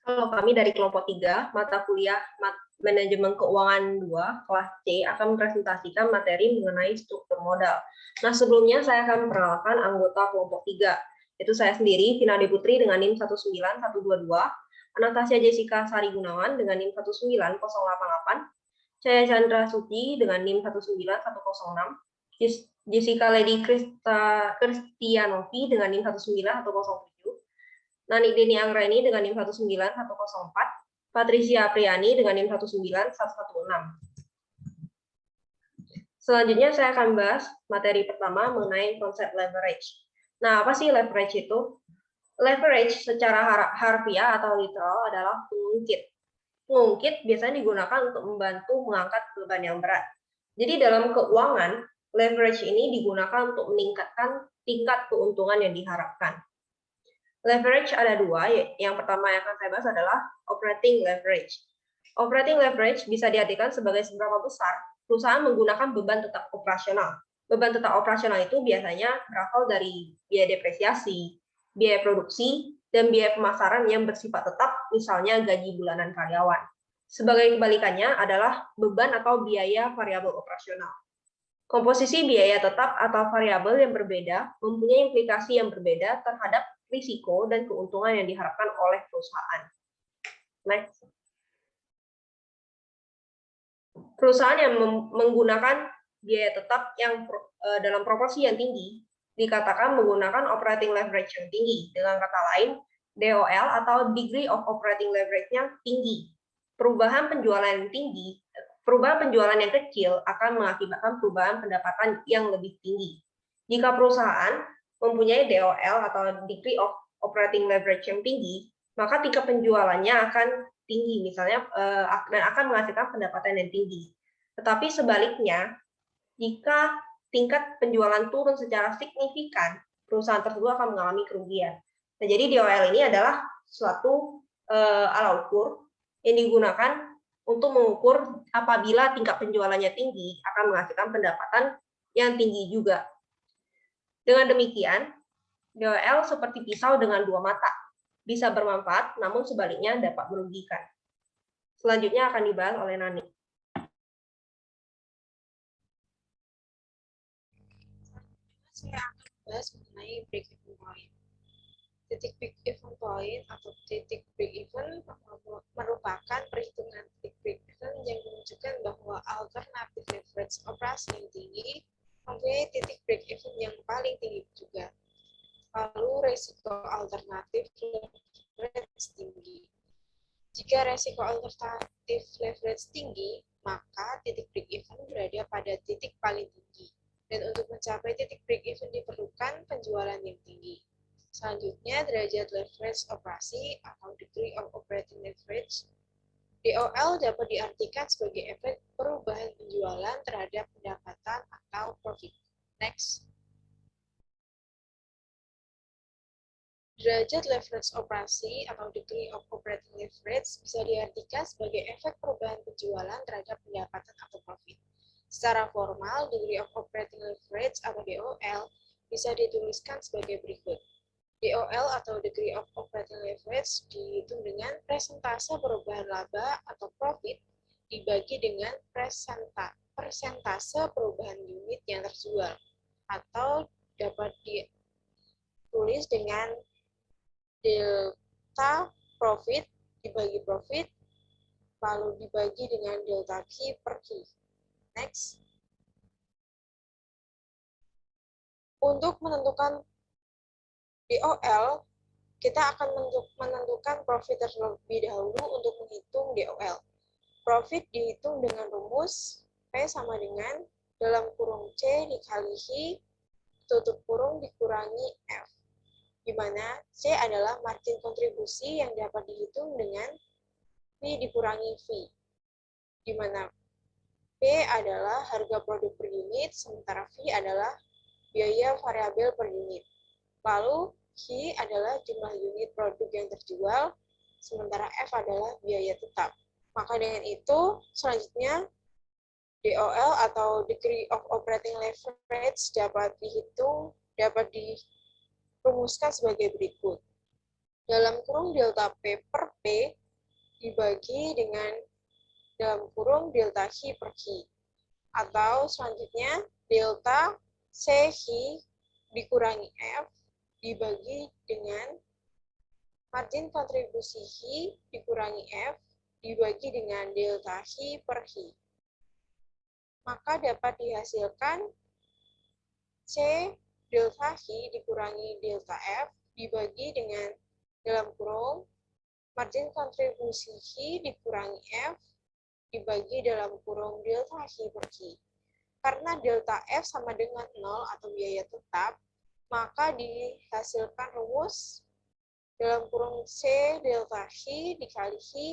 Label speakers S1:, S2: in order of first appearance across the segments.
S1: Kalau kami dari kelompok 3, mata kuliah Manajemen Keuangan 2, kelas C, akan mempresentasikan materi mengenai struktur modal. Nah, sebelumnya saya akan memperkenalkan anggota kelompok 3, yaitu saya sendiri, Vinadi Putri dengan NIM 19122, Anastasia Jessica Sari Gunawan dengan NIM 19088, Cahaya Chandra Suci dengan NIM 19106, Jessica Lady Kristianovi dengan NIM 19107, Nani Deni Anggraini dengan NIM 19104, Patricia Apriani dengan NIM 19116. Selanjutnya saya akan bahas materi pertama mengenai konsep leverage. Nah, apa sih leverage itu? Leverage secara harfiah atau literal adalah pengungkit. Pengungkit biasanya digunakan untuk membantu mengangkat beban yang berat. Jadi dalam keuangan, leverage ini digunakan untuk meningkatkan tingkat keuntungan yang diharapkan. Leverage ada dua, yang pertama yang akan saya bahas adalah operating leverage. Operating leverage bisa diartikan sebagai seberapa besar perusahaan menggunakan beban tetap operasional. Beban tetap operasional itu biasanya berasal dari biaya depresiasi, biaya produksi, dan biaya pemasaran yang bersifat tetap, misalnya gaji bulanan karyawan. Sebagai kebalikannya adalah beban atau biaya variabel operasional. Komposisi biaya tetap atau variabel yang berbeda mempunyai implikasi yang berbeda terhadap risiko dan keuntungan yang diharapkan oleh perusahaan. Next. Perusahaan yang menggunakan biaya tetap yang dalam proporsi yang tinggi dikatakan menggunakan operating leverage yang tinggi. Dengan kata lain, DOL atau degree of operating leverage-nya tinggi. Perubahan penjualan yang tinggi, perubahan penjualan yang kecil akan mengakibatkan perubahan pendapatan yang lebih tinggi. Jika perusahaan mempunyai DOL atau degree of operating leverage yang tinggi, maka tingkat penjualannya akan tinggi misalnya dan akan menghasilkan pendapatan yang tinggi. Tetapi sebaliknya, jika tingkat penjualan turun secara signifikan, perusahaan tersebut akan mengalami kerugian. Nah, jadi DOL ini adalah suatu alat ukur yang digunakan untuk mengukur apabila tingkat penjualannya tinggi akan menghasilkan pendapatan yang tinggi juga. Dengan demikian, DOL seperti pisau dengan dua mata, bisa bermanfaat, namun sebaliknya dapat merugikan. Selanjutnya akan dibahas oleh Nani.
S2: Saya akan membahas mengenai break-even point. Titik break-even point atau titik break-even merupakan perhitungan titik break-even yang menunjukkan bahwa alternatif leverage operasi yang tinggi mempunyai titik break-even yang paling tinggi juga. Lalu resiko alternatif leverage tinggi. Jika resiko alternatif leverage tinggi, maka titik break-even berada pada titik paling tinggi. Dan untuk mencapai titik break-even diperlukan penjualan yang tinggi. Selanjutnya, derajat leverage operasi atau degree of operating leverage. DOL dapat diartikan sebagai efek perubahan penjualan terhadap pendapatan atau profit. Next. Derajat leverage operasi atau degree of operating leverage bisa diartikan sebagai efek perubahan penjualan terhadap pendapatan atau profit. Secara formal, degree of operating leverage atau DOL bisa dituliskan sebagai berikut. DOL atau degree of operating leverage dihitung dengan persentase perubahan laba atau profit dibagi dengan persentase perubahan unit yang terjual, atau dapat ditulis dengan delta profit dibagi profit, lalu dibagi dengan delta Q per Q. Next. Untuk menentukan DOL, kita akan menentukan profit terlebih dahulu untuk menghitung DOL. Profit dihitung dengan rumus P sama dengan dalam kurung C dikali tutup kurung dikurangi F, di mana C adalah margin kontribusi yang dapat dihitung dengan V dikurangi V, di mana P adalah harga produk per unit, sementara V adalah biaya variabel per unit. Lalu Q adalah jumlah unit produk yang terjual, sementara F adalah biaya tetap. Maka dengan itu, selanjutnya DOL atau degree of operating leverage dapat dirumuskan sebagai berikut. Dalam kurung delta P per P dibagi dengan dalam kurung delta Hi per Hi. Atau selanjutnya delta CHI dikurangi F dibagi dengan margin kontribusi Hi dikurangi F dibagi dengan delta Hi per Hi. Maka dapat dihasilkan C delta Hi dikurangi delta F dibagi dengan dalam kurung margin kontribusi Hi dikurangi F dibagi dalam kurung delta Hi per Hi. Karena delta F sama dengan 0 atau biaya tetap, maka dihasilkan rumus dalam kurung C delta Hi dikali Hi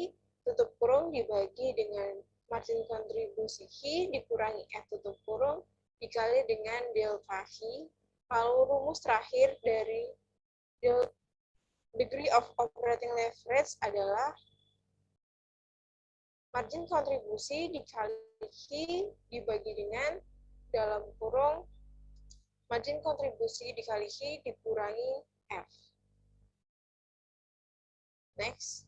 S2: tutup kurung dibagi dengan margin kontribusi Hi dikurangi F tutup kurung dikali dengan delta Hi. Lalu rumus terakhir dari degree of operating leverage adalah margin kontribusi dikali Hi dibagi dengan dalam kurung margin kontribusi dikali Hi dikurangi F. Next.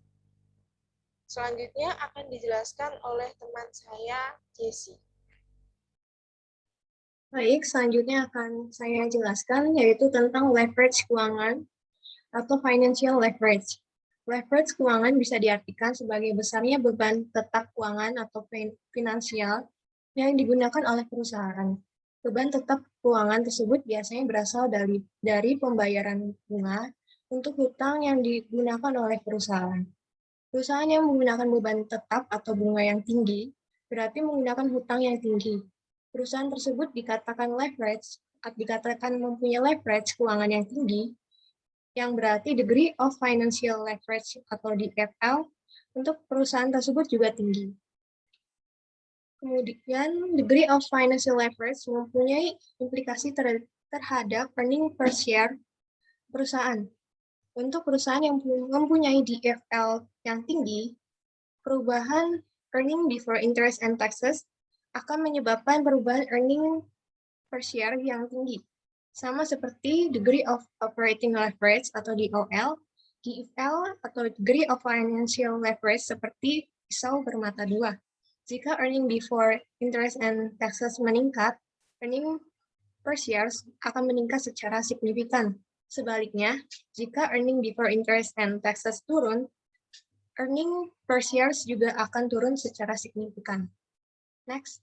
S2: Selanjutnya akan dijelaskan oleh teman saya, Jessie.
S3: Baik, selanjutnya akan saya jelaskan yaitu tentang leverage keuangan atau financial leverage. Leverage keuangan bisa diartikan sebagai besarnya beban tetap keuangan atau finansial yang digunakan oleh perusahaan. Beban tetap keuangan tersebut biasanya berasal dari pembayaran bunga untuk hutang yang digunakan oleh perusahaan. Perusahaan yang menggunakan beban tetap atau bunga yang tinggi berarti menggunakan hutang yang tinggi. Perusahaan tersebut dikatakan mempunyai leverage keuangan yang tinggi, yang berarti degree of financial leverage atau DFL untuk perusahaan tersebut juga tinggi. Kemudian, degree of financial leverage mempunyai implikasi terhadap earning per share perusahaan. Untuk perusahaan yang mempunyai DFL yang tinggi, perubahan earning before interest and taxes akan menyebabkan perubahan earning per share yang tinggi. Sama seperti degree of operating leverage atau DOL, DFL atau degree of financial leverage seperti pisau bermata dua. Jika earning before interest and taxes meningkat, earning per share akan meningkat secara signifikan. Sebaliknya, jika earning before interest and taxes turun, earning per share juga akan turun secara signifikan. Next.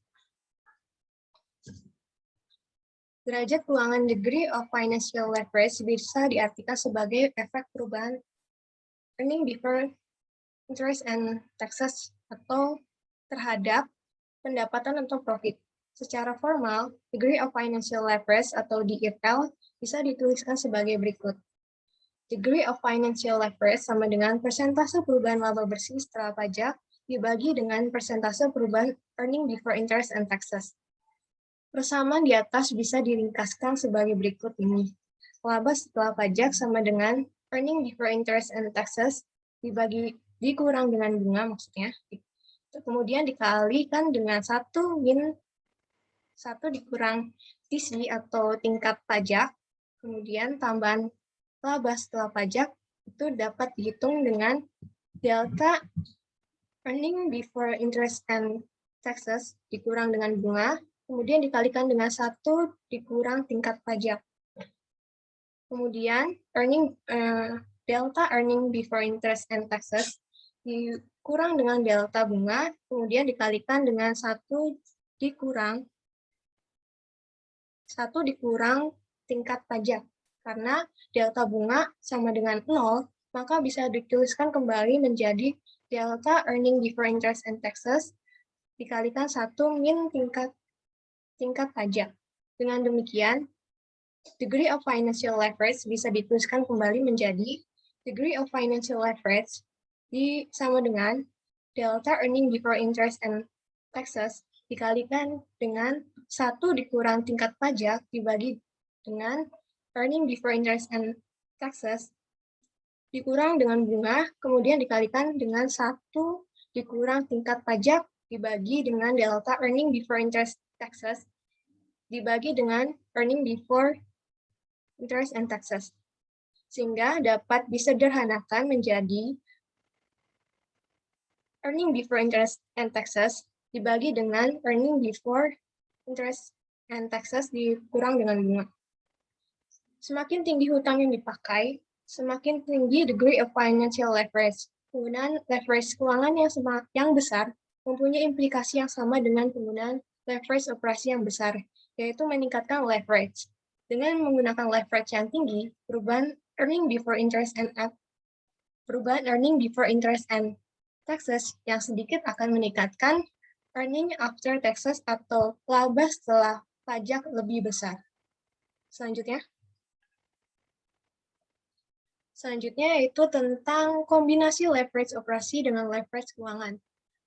S3: Derajat keuangan degree of financial leverage bisa diartikan sebagai efek perubahan earning before interest and taxes atau terhadap pendapatan atau profit. Secara formal, degree of financial leverage atau DFL bisa dituliskan sebagai berikut. Degree of financial leverage sama dengan persentase perubahan laba bersih setelah pajak dibagi dengan persentase perubahan earning before interest and taxes. Persamaan di atas bisa diringkaskan sebagai berikut ini. Laba setelah pajak sama dengan earning before interest and taxes dikurang dengan bunga maksudnya. Kemudian dikalikan dengan 1 min 1 dikurang TC atau tingkat pajak. Kemudian tambahan laba setelah pajak itu dapat dihitung dengan delta earning before interest and taxes dikurang dengan bunga, kemudian dikalikan dengan 1 dikurang tingkat pajak. Kemudian delta earning before interest and taxes dikurang dengan delta bunga, kemudian dikalikan dengan 1 dikurang tingkat pajak. Karena delta bunga sama dengan 0, maka bisa dituliskan kembali menjadi delta earning before interest and taxes dikalikan 1 min tingkat pajak. Dengan demikian, degree of financial leverage bisa dituliskan kembali menjadi degree of financial leverage sama dengan delta earning before interest and taxes dikalikan dengan 1 dikurang tingkat pajak dibagi dengan earning before interest and taxes dikurang dengan bunga, kemudian dikalikan dengan 1 dikurang tingkat pajak dibagi dengan delta earning before interest taxes dibagi dengan earning before interest and taxes. Sehingga dapat disederhanakan menjadi earning before interest and taxes dibagi dengan earning before interest and taxes dikurang dengan bunga. Semakin tinggi hutang yang dipakai, semakin tinggi degree of financial leverage. Penggunaan leverage keuangan yang besar mempunyai implikasi yang sama dengan penggunaan leverage operasi yang besar, yaitu meningkatkan leverage. Dengan menggunakan leverage yang tinggi, perubahan earning before interest and taxes yang sedikit akan meningkatkan earning after taxes atau laba setelah pajak lebih besar. Selanjutnya yaitu tentang kombinasi leverage operasi dengan leverage keuangan.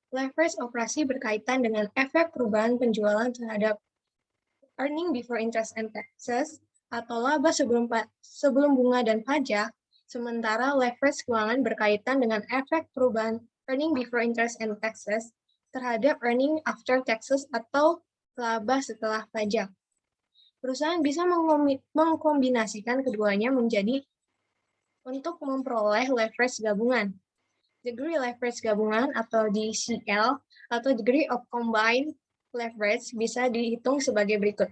S3: Leverage operasi berkaitan dengan efek perubahan penjualan terhadap earning before interest and taxes atau laba sebelum bunga dan pajak, sementara leverage keuangan berkaitan dengan efek perubahan earning before interest and taxes terhadap earning after taxes atau laba setelah pajak. Perusahaan bisa mengkombinasikan keduanya menjadi untuk memperoleh leverage gabungan. Degree leverage gabungan atau DCL atau degree of combined leverage bisa dihitung sebagai berikut.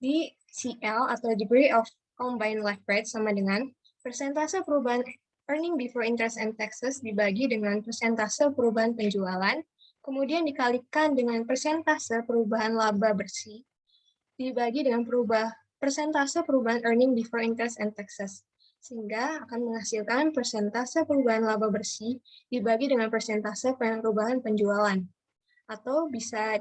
S3: DCL atau degree of combined leverage sama dengan persentase perubahan earning before interest and taxes dibagi dengan persentase perubahan penjualan, kemudian dikalikan dengan persentase perubahan laba bersih, dibagi dengan persentase perubahan earning before interest and taxes, sehingga akan menghasilkan persentase perubahan laba bersih dibagi dengan persentase perubahan penjualan. Atau bisa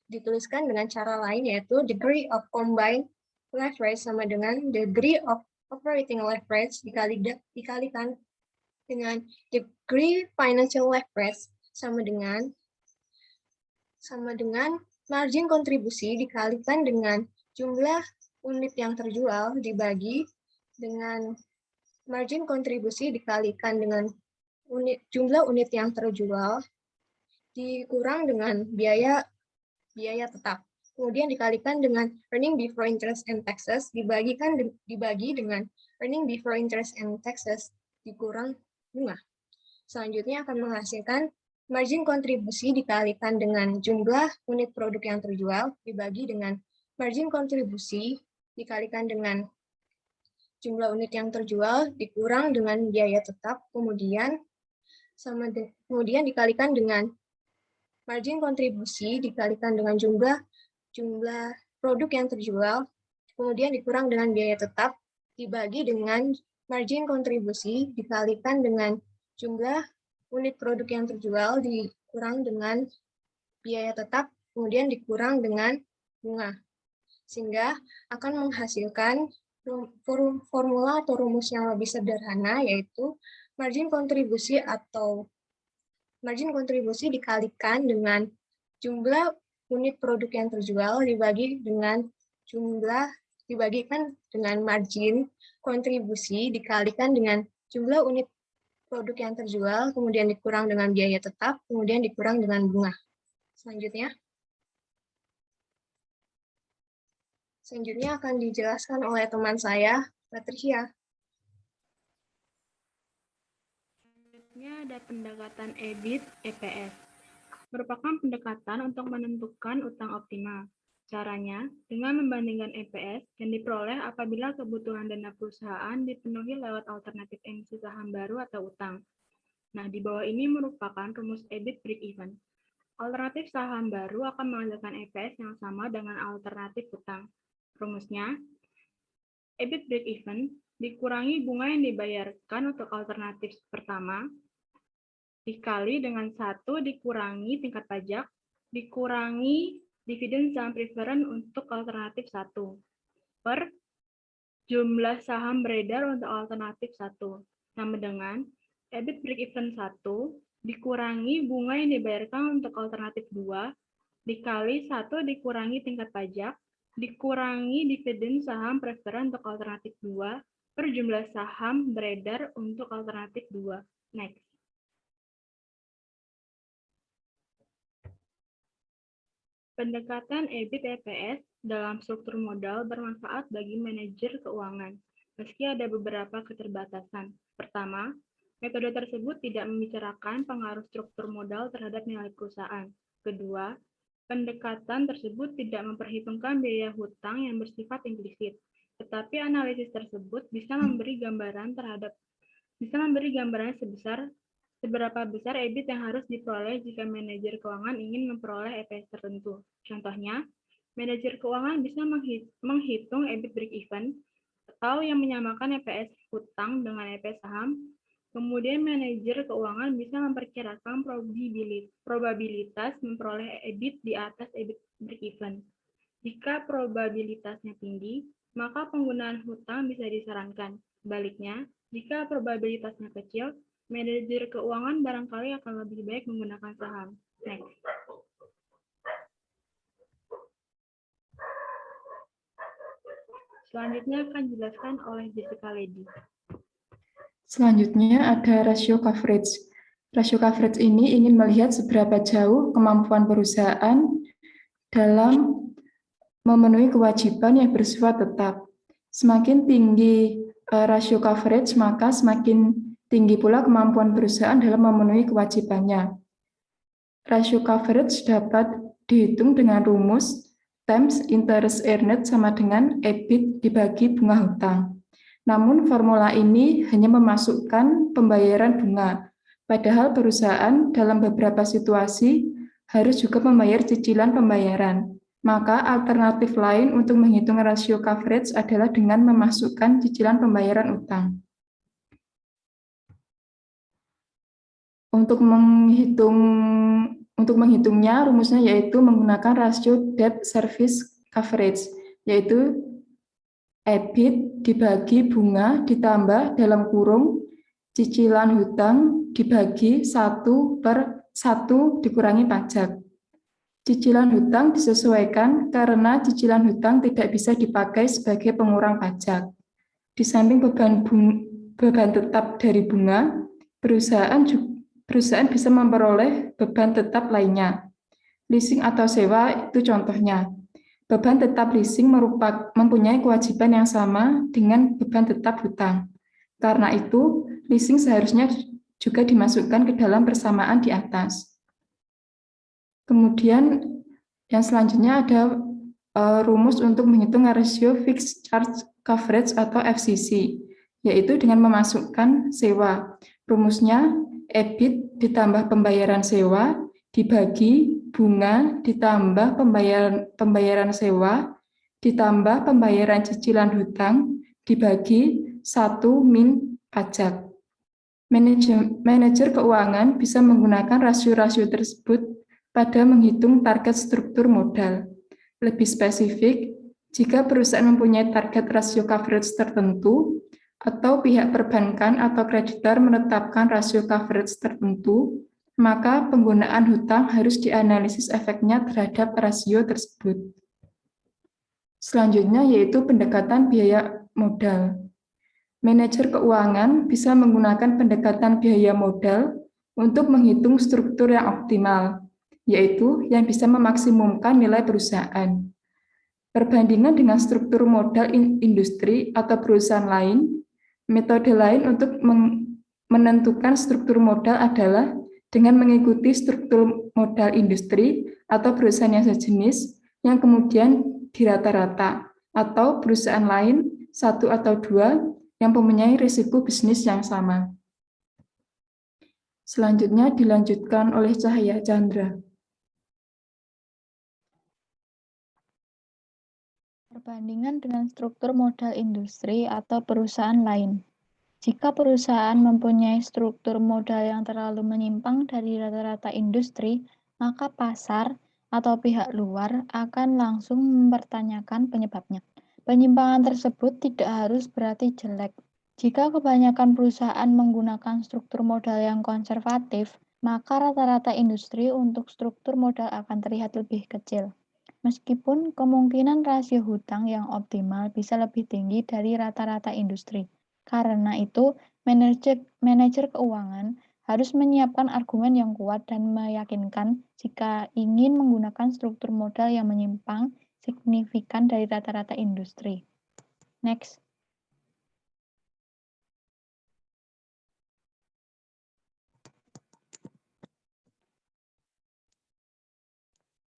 S3: dituliskan dengan cara lain, yaitu degree of combined leverage sama dengan degree of operating leverage dikalikan dengan degree financial leverage sama dengan margin kontribusi dikalikan dengan jumlah unit yang terjual dibagi dengan margin kontribusi dikalikan dengan jumlah unit yang terjual dikurang dengan biaya tetap. Kemudian dikalikan dengan earning before interest and taxes dibagi dengan earning before interest and taxes dikurang bunga. Selanjutnya akan menghasilkan margin kontribusi dikalikan dengan jumlah unit produk yang terjual dibagi dengan margin kontribusi dikalikan dengan jumlah unit yang terjual dikurang dengan biaya tetap, kemudian dikalikan dengan margin kontribusi dikalikan dengan jumlah produk yang terjual, kemudian dikurang dengan biaya tetap, dibagi dengan margin kontribusi dikalikan dengan jumlah unit produk yang terjual dikurang dengan biaya tetap, kemudian dikurang dengan bunga. Sehingga akan menghasilkan formula atau rumus yang lebih sederhana, yaitu margin kontribusi dikalikan dengan jumlah unit produk yang terjual dibagikan dengan margin kontribusi dikalikan dengan jumlah unit produk yang terjual, kemudian dikurang dengan biaya tetap, kemudian dikurang dengan bunga. Selanjutnya akan dijelaskan oleh teman saya, Patricia.
S4: Selanjutnya ada pendekatan EBIT/EPS. Merupakan pendekatan untuk menentukan utang optimal. Caranya, dengan membandingkan EPS yang diperoleh apabila kebutuhan dana perusahaan dipenuhi lewat alternatif emisi saham baru atau utang. Nah, di bawah ini merupakan rumus EBIT break-even. Alternatif saham baru akan menghasilkan EPS yang sama dengan alternatif utang. Rumusnya, EBIT break-even dikurangi bunga yang dibayarkan untuk alternatif pertama, dikali dengan 1 dikurangi tingkat pajak, dikurangi dividen saham preferen untuk alternatif 1, per jumlah saham beredar untuk alternatif 1. Sama dengan EBIT break-even 1 dikurangi bunga yang dibayarkan untuk alternatif 2, dikali 1 dikurangi tingkat pajak, dikurangi dividen saham preferen untuk alternatif 2, per jumlah saham beredar untuk alternatif 2. Next. Pendekatan EBIT/EPS dalam struktur modal bermanfaat bagi manajer keuangan, meski ada beberapa keterbatasan. Pertama, Metode tersebut tidak membicarakan pengaruh struktur modal terhadap nilai perusahaan. Kedua, pendekatan tersebut tidak memperhitungkan biaya hutang yang bersifat implisit, tetapi analisis tersebut bisa memberi gambaran seberapa besar EBIT yang harus diperoleh jika manajer keuangan ingin memperoleh EPS tertentu. Contohnya, manajer keuangan bisa menghitung EBIT break-even atau yang menyamakan EPS hutang dengan EPS saham. Kemudian manajer keuangan bisa memperkirakan probabilitas memperoleh EBIT di atas EBIT break-even. Jika probabilitasnya tinggi, maka penggunaan hutang bisa disarankan. Sebaliknya, jika probabilitasnya kecil, manajer keuangan barangkali akan lebih baik menggunakan saham. Next. Selanjutnya akan dijelaskan oleh Jessica Lady.
S5: Selanjutnya ada rasio coverage. Rasio coverage ini ingin melihat seberapa jauh kemampuan perusahaan dalam memenuhi kewajiban yang bersifat tetap. Semakin tinggi rasio coverage, maka semakin tinggi pula kemampuan perusahaan dalam memenuhi kewajibannya. Rasio coverage dapat dihitung dengan rumus times interest earned sama dengan EBIT dibagi bunga hutang. Namun formula ini hanya memasukkan pembayaran bunga, padahal perusahaan dalam beberapa situasi harus juga membayar cicilan pembayaran. Maka alternatif lain untuk menghitung rasio coverage adalah dengan memasukkan cicilan pembayaran utang. Untuk menghitungnya, rumusnya yaitu menggunakan rasio debt service coverage, yaitu EBIT dibagi bunga ditambah dalam kurung cicilan hutang dibagi 1/1 dikurangi pajak. Cicilan hutang disesuaikan karena cicilan hutang tidak bisa dipakai sebagai pengurang pajak. Di samping beban tetap dari bunga, perusahaan bisa memperoleh beban tetap lainnya. Leasing atau sewa itu contohnya. Beban tetap leasing mempunyai kewajiban yang sama dengan beban tetap hutang. Karena itu, leasing seharusnya juga dimasukkan ke dalam persamaan di atas. Kemudian yang selanjutnya ada rumus untuk menghitung rasio fixed charge coverage atau FCC, yaitu dengan memasukkan sewa. Rumusnya EBIT ditambah pembayaran sewa dibagi bunga ditambah pembayaran sewa ditambah pembayaran cicilan hutang dibagi 1 min pajak. Manajer keuangan bisa menggunakan rasio-rasio tersebut pada menghitung target struktur modal. Lebih spesifik, jika perusahaan mempunyai target rasio coverage tertentu, atau pihak perbankan atau kreditor menetapkan rasio coverage tertentu, maka penggunaan hutang harus dianalisis efeknya terhadap rasio tersebut. Selanjutnya yaitu pendekatan biaya modal. Manajer keuangan bisa menggunakan pendekatan biaya modal untuk menghitung struktur yang optimal, yaitu yang bisa memaksimumkan nilai perusahaan. Perbandingan dengan struktur modal industri atau perusahaan lain, metode lain untuk menentukan struktur modal adalah dengan mengikuti struktur modal industri atau perusahaan yang sejenis yang kemudian dirata-rata, atau perusahaan lain, 1 atau 2, yang mempunyai risiko bisnis yang sama. Selanjutnya dilanjutkan oleh Cahaya Chandra.
S6: Perbandingan dengan struktur modal industri atau perusahaan lain. Jika perusahaan mempunyai struktur modal yang terlalu menyimpang dari rata-rata industri, maka pasar atau pihak luar akan langsung mempertanyakan penyebabnya. Penyimpangan tersebut tidak harus berarti jelek. Jika kebanyakan perusahaan menggunakan struktur modal yang konservatif, maka rata-rata industri untuk struktur modal akan terlihat lebih kecil. Meskipun kemungkinan rasio hutang yang optimal bisa lebih tinggi dari rata-rata industri. Karena itu, manajer keuangan harus menyiapkan argumen yang kuat dan meyakinkan jika ingin menggunakan struktur modal yang menyimpang signifikan dari rata-rata industri. Next.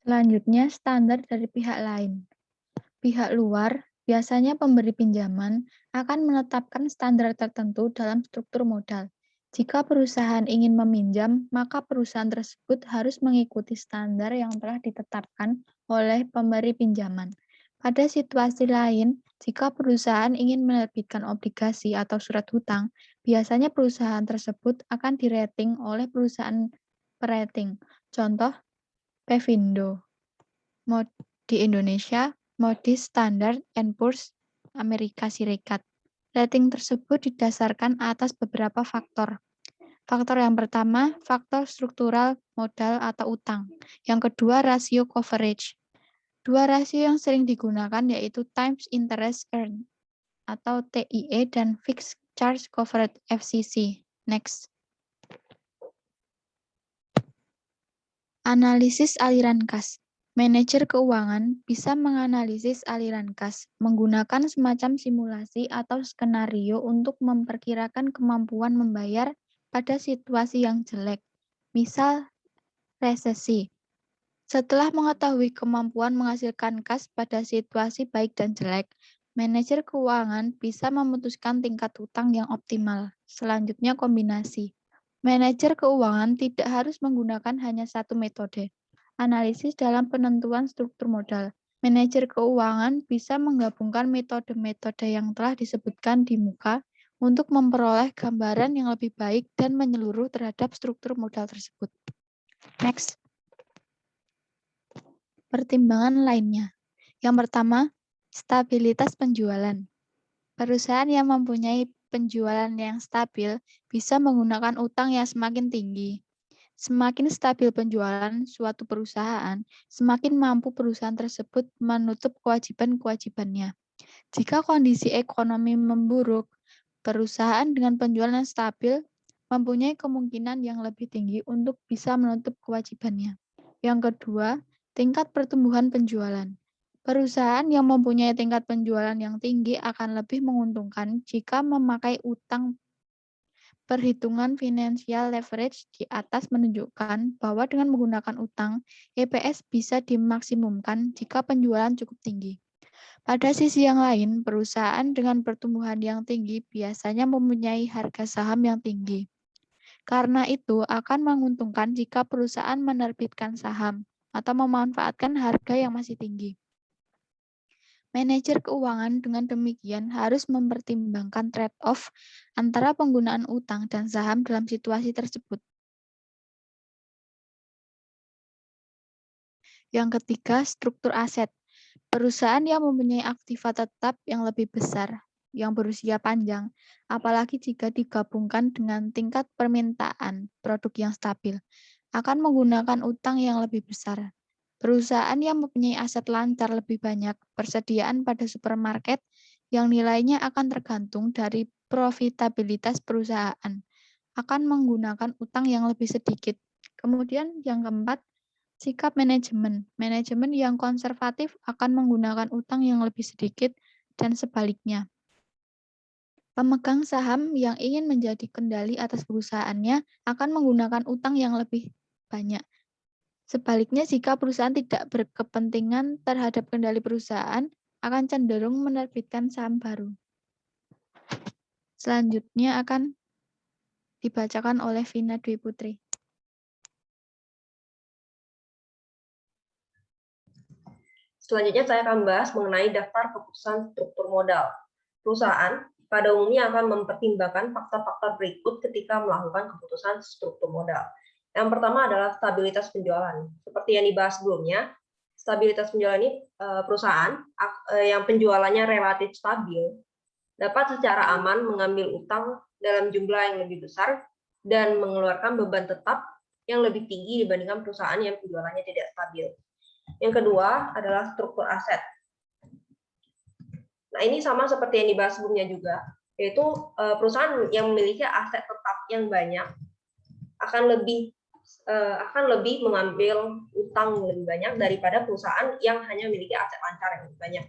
S6: Selanjutnya, standar dari pihak lain. Pihak luar, biasanya pemberi pinjaman, akan menetapkan standar tertentu dalam struktur modal. Jika perusahaan ingin meminjam, maka perusahaan tersebut harus mengikuti standar yang telah ditetapkan oleh pemberi pinjaman. Pada situasi lain, jika perusahaan ingin menerbitkan obligasi atau surat hutang, biasanya perusahaan tersebut akan dirating oleh perusahaan perating. Contoh, Pevindo. Di Indonesia, Moody's Standard & Poor's Amerika Serikat. Rating tersebut didasarkan atas beberapa faktor. Faktor yang pertama, faktor struktural modal atau utang. Yang kedua, rasio coverage. Dua rasio yang sering digunakan yaitu times interest earned atau TIE dan fixed charge coverage FCC. Next. Analisis aliran kas. Manajer keuangan bisa menganalisis aliran kas menggunakan semacam simulasi atau skenario untuk memperkirakan kemampuan membayar pada situasi yang jelek, misal resesi. Setelah mengetahui kemampuan menghasilkan kas pada situasi baik dan jelek, manajer keuangan bisa memutuskan tingkat hutang yang optimal. Selanjutnya, kombinasi. Manajer keuangan tidak harus menggunakan hanya satu metode. Analisis dalam penentuan struktur modal. Manajer keuangan bisa menggabungkan metode-metode yang telah disebutkan di muka untuk memperoleh gambaran yang lebih baik dan menyeluruh terhadap struktur modal tersebut. Next. Pertimbangan lainnya. Yang pertama, stabilitas penjualan. Perusahaan yang mempunyai penjualan yang stabil bisa menggunakan utang yang semakin tinggi. Semakin stabil penjualan suatu perusahaan, semakin mampu perusahaan tersebut menutup kewajiban-kewajibannya. Jika kondisi ekonomi memburuk, perusahaan dengan penjualan yang stabil mempunyai kemungkinan yang lebih tinggi untuk bisa menutup kewajibannya. Yang kedua, tingkat pertumbuhan penjualan. Perusahaan yang mempunyai tingkat penjualan yang tinggi akan lebih menguntungkan jika memakai utang. Perhitungan financial leverage di atas menunjukkan bahwa dengan menggunakan utang, EPS bisa dimaksimumkan jika penjualan cukup tinggi. Pada sisi yang lain, perusahaan dengan pertumbuhan yang tinggi biasanya mempunyai harga saham yang tinggi. Karena itu, akan menguntungkan jika perusahaan menerbitkan saham atau memanfaatkan harga yang masih tinggi. Manajer keuangan dengan demikian harus mempertimbangkan trade-off antara penggunaan utang dan saham dalam situasi tersebut. Yang ketiga, struktur aset. Perusahaan yang mempunyai aktiva tetap yang lebih besar, yang berusia panjang, apalagi jika digabungkan dengan tingkat permintaan produk yang stabil, akan menggunakan utang yang lebih besar. Perusahaan yang mempunyai aset lancar lebih banyak, persediaan pada supermarket yang nilainya akan tergantung dari profitabilitas perusahaan, akan menggunakan utang yang lebih sedikit. Kemudian yang keempat, sikap manajemen. Manajemen yang konservatif akan menggunakan utang yang lebih sedikit dan sebaliknya. Pemegang saham yang ingin menjadi kendali atas perusahaannya akan menggunakan utang yang lebih banyak. Sebaliknya, jika perusahaan tidak berkepentingan terhadap kendali perusahaan, akan cenderung menerbitkan saham baru. Selanjutnya akan dibacakan oleh Vina Dwi Putri.
S1: Selanjutnya saya akan bahas mengenai daftar keputusan struktur modal. Perusahaan pada umumnya akan mempertimbangkan faktor-faktor berikut ketika melakukan keputusan struktur modal. Yang pertama adalah stabilitas penjualan. Seperti yang dibahas sebelumnya, stabilitas penjualan ini perusahaan yang penjualannya relatif stabil dapat secara aman mengambil utang dalam jumlah yang lebih besar dan mengeluarkan beban tetap yang lebih tinggi dibandingkan perusahaan yang penjualannya tidak stabil. Yang kedua adalah struktur aset. Nah, ini sama seperti yang dibahas sebelumnya juga, yaitu perusahaan yang memiliki aset tetap yang banyak akan lebih mengambil utang lebih banyak daripada perusahaan yang hanya memiliki aset lancar yang lebih banyak.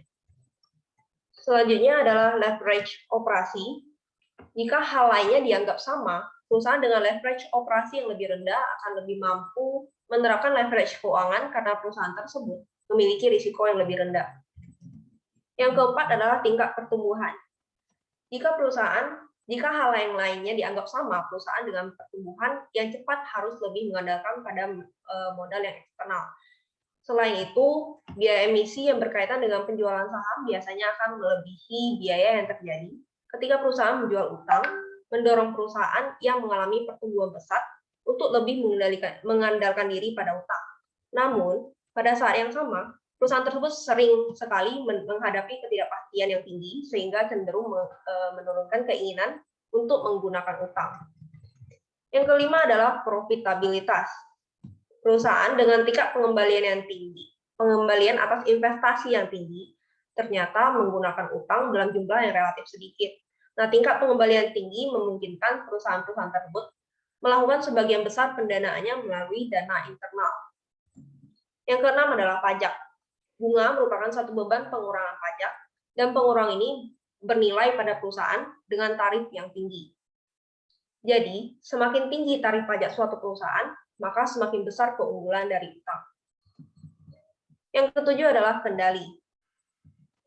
S1: Selanjutnya adalah leverage operasi. Jika hal lainnya dianggap sama, perusahaan dengan leverage operasi yang lebih rendah akan lebih mampu menerapkan leverage keuangan karena perusahaan tersebut memiliki risiko yang lebih rendah. Yang keempat adalah tingkat pertumbuhan. Jika hal yang lainnya dianggap sama, perusahaan dengan pertumbuhan yang cepat harus lebih mengandalkan pada modal yang eksternal. Selain itu, biaya emisi yang berkaitan dengan penjualan saham biasanya akan melebihi biaya yang terjadi ketika perusahaan menjual utang, mendorong perusahaan yang mengalami pertumbuhan pesat untuk lebih mengandalkan diri pada utang. Namun, pada saat yang sama, perusahaan tersebut sering sekali menghadapi ketidakpastian yang tinggi sehingga cenderung menurunkan keinginan untuk menggunakan utang. Yang kelima adalah profitabilitas. Perusahaan dengan tingkat pengembalian yang tinggi, pengembalian atas investasi yang tinggi, ternyata menggunakan utang dalam jumlah yang relatif sedikit. Nah, tingkat pengembalian tinggi memungkinkan perusahaan-perusahaan tersebut melakukan sebagian besar pendanaannya melalui dana internal. Yang keenam adalah pajak. Bunga merupakan satu beban pengurangan pajak, dan pengurangan ini bernilai pada perusahaan dengan tarif yang tinggi. Jadi, semakin tinggi tarif pajak suatu perusahaan, maka semakin besar keunggulan dari utang. Yang ketujuh adalah kendali.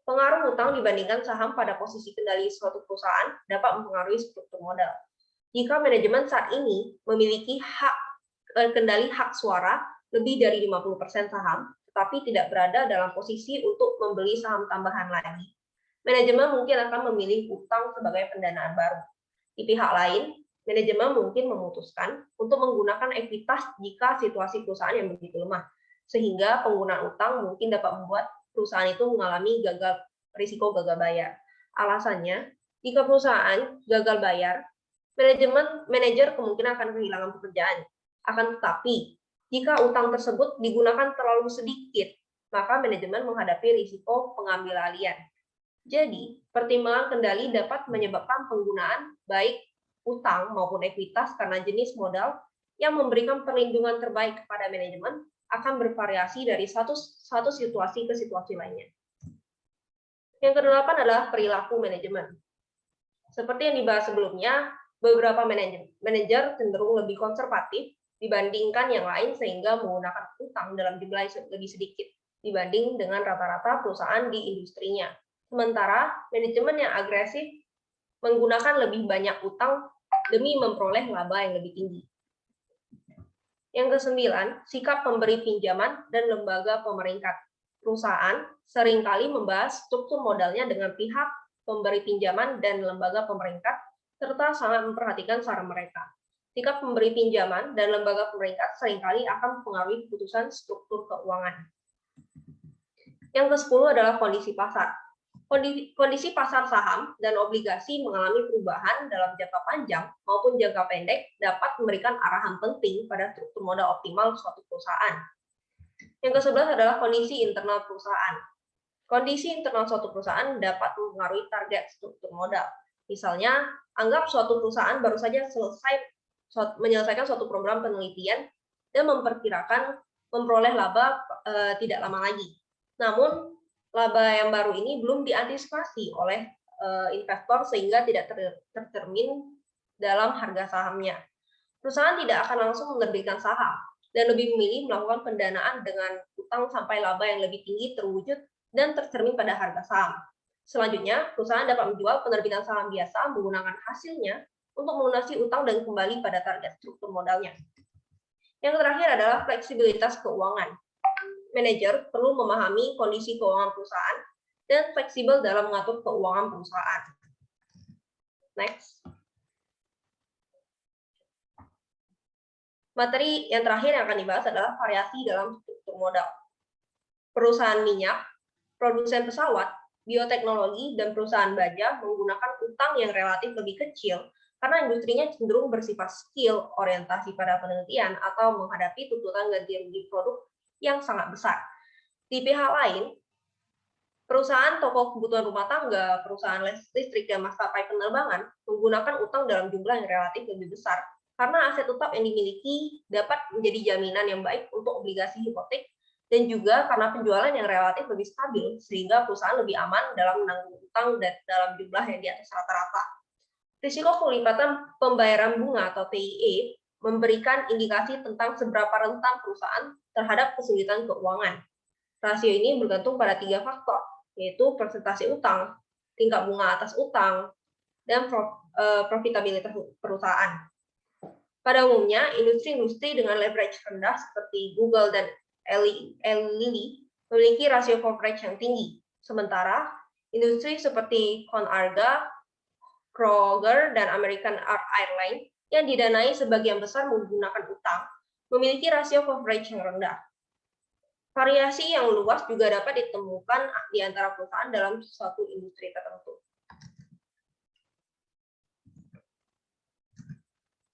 S1: Pengaruh utang dibandingkan saham pada posisi kendali suatu perusahaan dapat mempengaruhi struktur modal. Jika manajemen saat ini memiliki kendali hak suara lebih dari 50% saham, tetapi tidak berada dalam posisi untuk membeli saham tambahan lagi, manajemen mungkin akan memilih utang sebagai pendanaan baru. Di pihak lain, manajemen mungkin memutuskan untuk menggunakan ekuitas jika situasi perusahaan yang begitu lemah, sehingga penggunaan utang mungkin dapat membuat perusahaan itu mengalami risiko gagal bayar. Alasannya, jika perusahaan gagal bayar, manajer kemungkinan akan kehilangan pekerjaan. Akan tetapi, jika utang tersebut digunakan terlalu sedikit, maka manajemen menghadapi risiko pengambil alihan. Jadi, pertimbangan kendali dapat menyebabkan penggunaan baik utang maupun ekuitas karena jenis modal yang memberikan perlindungan terbaik kepada manajemen akan bervariasi dari satu situasi ke situasi lainnya. Yang kedelapan adalah perilaku manajemen. Seperti yang dibahas sebelumnya, beberapa manajer cenderung lebih konservatif dibandingkan yang lain sehingga menggunakan utang dalam jumlah lebih sedikit dibanding dengan rata-rata perusahaan di industrinya. Sementara manajemen yang agresif menggunakan lebih banyak utang demi memperoleh laba yang lebih tinggi. Yang kesembilan, sikap pemberi pinjaman dan lembaga pemeringkat. Perusahaan seringkali membahas struktur modalnya dengan pihak pemberi pinjaman dan lembaga pemeringkat, serta sangat memperhatikan saran mereka. Sikap pemberi pinjaman dan lembaga pemeringkat seringkali akan mempengaruhi keputusan struktur keuangan. Yang ke-10 adalah kondisi pasar. Kondisi pasar saham dan obligasi mengalami perubahan dalam jangka panjang maupun jangka pendek dapat memberikan arahan penting pada struktur modal optimal suatu perusahaan. Yang ke-11 adalah kondisi internal perusahaan. Kondisi internal suatu perusahaan dapat mempengaruhi target struktur modal. Misalnya, anggap suatu perusahaan baru saja menyelesaikan suatu program penelitian dan memperkirakan memperoleh laba tidak lama lagi. Namun, laba yang baru ini belum diantisipasi oleh investor sehingga tidak tercermin dalam harga sahamnya. Perusahaan tidak akan langsung menerbitkan saham dan lebih memilih melakukan pendanaan dengan utang sampai laba yang lebih tinggi terwujud dan tercermin pada harga saham. Selanjutnya, perusahaan dapat menjual penerbitan saham biasa menggunakan hasilnya untuk melunasi utang dan kembali pada target struktur modalnya. Yang terakhir adalah fleksibilitas keuangan. Manajer perlu memahami kondisi keuangan perusahaan dan fleksibel dalam mengatur keuangan perusahaan. Next. Materi yang terakhir yang akan dibahas adalah variasi dalam struktur modal. Perusahaan minyak, produsen pesawat, bioteknologi, dan perusahaan baja menggunakan utang yang relatif lebih kecil karena industrinya cenderung bersifat skill, orientasi pada penelitian, atau menghadapi tuntutan ganti rugi produk yang sangat besar. Di pihak lain, perusahaan toko kebutuhan rumah tangga, perusahaan listrik, dan maskapai penerbangan menggunakan utang dalam jumlah yang relatif lebih besar karena aset tetap yang dimiliki dapat menjadi jaminan yang baik untuk obligasi hipotek dan juga karena penjualan yang relatif lebih stabil sehingga perusahaan lebih aman dalam menanggung utang dalam jumlah yang di atas rata-rata. Risiko kelipatan pembayaran bunga atau TIE memberikan indikasi tentang seberapa rentan perusahaan terhadap kesulitan keuangan. Rasio ini bergantung pada 3 faktor, yaitu persentase utang, tingkat bunga atas utang, dan profitabilitas perusahaan. Pada umumnya, industri-industri dengan leverage rendah seperti Google dan Eli Lilly memiliki rasio coverage yang tinggi. Sementara, industri seperti ConAgra, Kroger, dan American Airlines yang didanai sebagian besar menggunakan utang memiliki rasio coverage yang rendah. Variasi yang luas juga dapat ditemukan di antara perusahaan dalam suatu industri tertentu.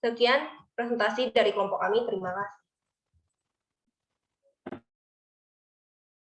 S1: Sekian presentasi dari kelompok kami. Terima kasih.